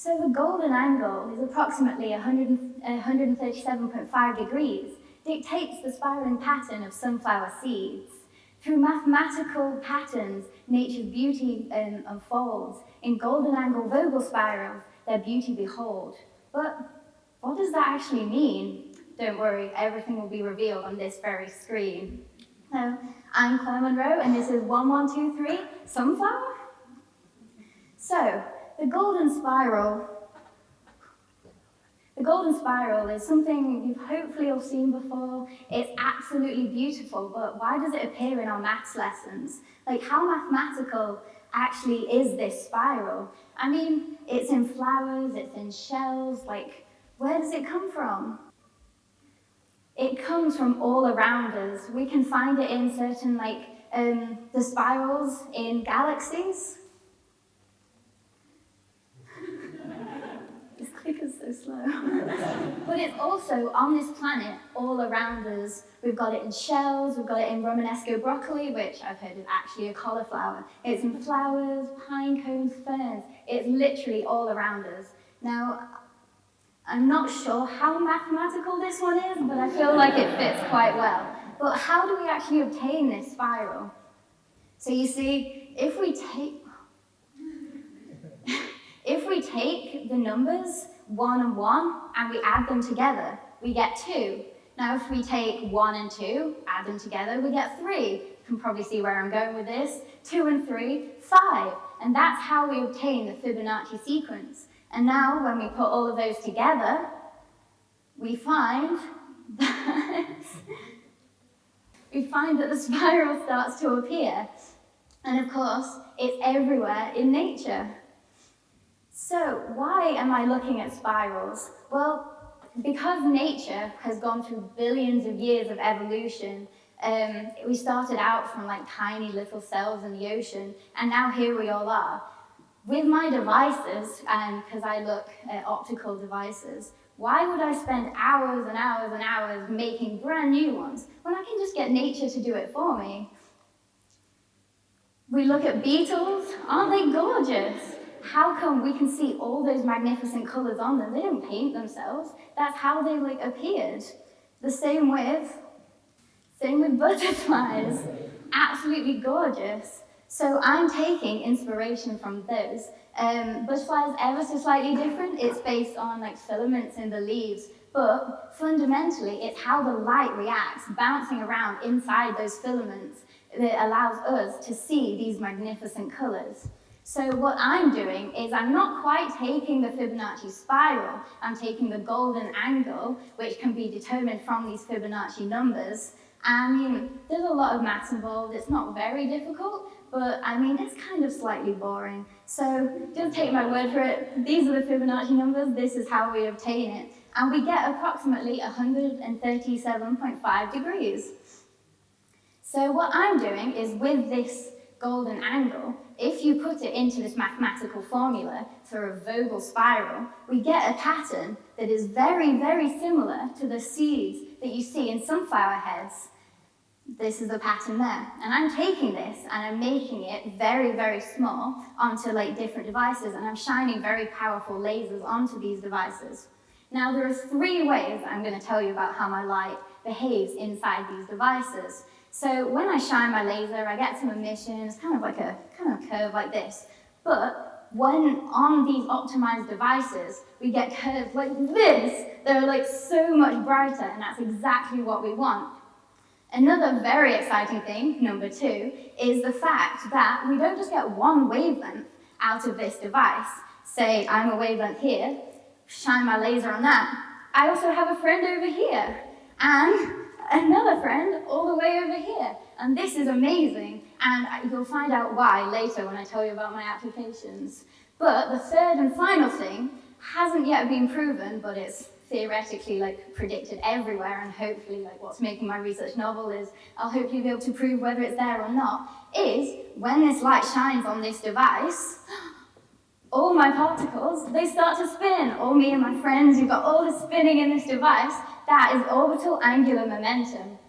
So the golden angle is approximately 137.5 degrees, dictates the spiraling pattern of sunflower seeds. Through mathematical patterns, nature's beauty unfolds. In golden angle Vogel spirals, their beauty behold. But what does that actually mean? Don't worry, everything will be revealed on this very screen. So, I'm Claire Munro, and this is 1123 Sunflower. So, the golden spiral is something you've hopefully all seen before. It's absolutely beautiful, but why does it appear in our maths lessons? Like, how mathematical actually is this spiral? I mean, it's in flowers, it's in shells, like, where does it come from? It comes from all around us. We can find it in certain, the spirals in galaxies. This clicker's so slow. But it's also on this planet, all around us. We've got it in shells, we've got it in Romanesco broccoli, which I've heard is actually a cauliflower. It's in flowers, pine cones, ferns. It's literally all around us. Now, I'm not sure how mathematical this one is, but I feel like it fits quite well. But how do we actually obtain this spiral? So you see, if we take the numbers 1 and 1 and we add them together, we get 2. Now if we take 1 and 2, add them together, we get 3. You can probably see where I'm going with this. 2 and 3, 5. And that's how we obtain the Fibonacci sequence. And now, when we put all of those together, we find that the spiral starts to appear. And of course, it's everywhere in nature. So, why am I looking at spirals? Well, because nature has gone through billions of years of evolution. We started out from tiny little cells in the ocean, and now here we all are. With my devices, because I look at optical devices, why would I spend hours and hours and hours making brand new ones when I can just get nature to do it for me? We look at beetles, aren't they gorgeous? How come we can see all those magnificent colors on them? They don't paint themselves. That's how they appeared. The same with butterflies. Absolutely gorgeous. So I'm taking inspiration from those. Butterflies ever so slightly different. It's based on filaments in the leaves, but fundamentally it's how the light reacts, bouncing around inside those filaments that allows us to see these magnificent colors. So what I'm doing is I'm not quite taking the Fibonacci spiral, I'm taking the golden angle, which can be determined from these Fibonacci numbers. I mean, there's a lot of maths involved, it's not very difficult, but I mean, it's kind of slightly boring. So just take my word for it, these are the Fibonacci numbers, this is how we obtain it. And we get approximately 137.5 degrees. So what I'm doing is with this golden angle, if you put it into this mathematical formula for a Vogel spiral, we get a pattern that is very, very similar to the seeds that you see in sunflower heads. This is the pattern there. And I'm taking this and I'm making it very, very small onto different devices, and I'm shining very powerful lasers onto these devices. Now there are 3 ways I'm going to tell you about how my light behaves inside these devices. So when I shine my laser, I get some emissions, kind of a curve like this. But when on these optimized devices, we get curves like this, they're so much brighter, and that's exactly what we want. Another very exciting thing, number 2, is the fact that we don't just get one wavelength out of this device. Say I'm a wavelength here, shine my laser on that. I also have a friend over here, and another friend all the way over here. And this is amazing, and you'll find out why later when I tell you about my applications. But the third and final thing hasn't yet been proven, but it's theoretically predicted everywhere, and hopefully what's making my research novel is I'll hopefully be able to prove whether it's there or not, is when this light shines on this device, all my particles, they start to spin. All me and my friends, you've got all the spinning in this device. That is orbital angular momentum.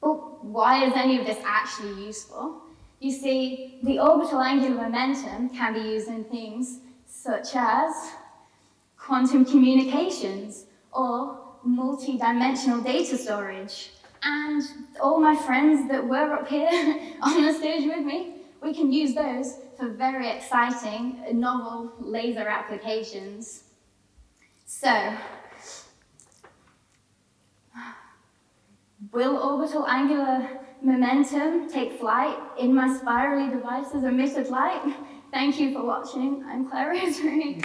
But why is any of this actually useful? You see, the orbital angular momentum can be used in things such as quantum communications, or multi-dimensional data storage. And all my friends that were up here on the stage with me, we can use those for very exciting, novel laser applications. So, will orbital angular momentum take flight in my spirally device's emitted light? Thank you for watching. I'm Claire Rosemary.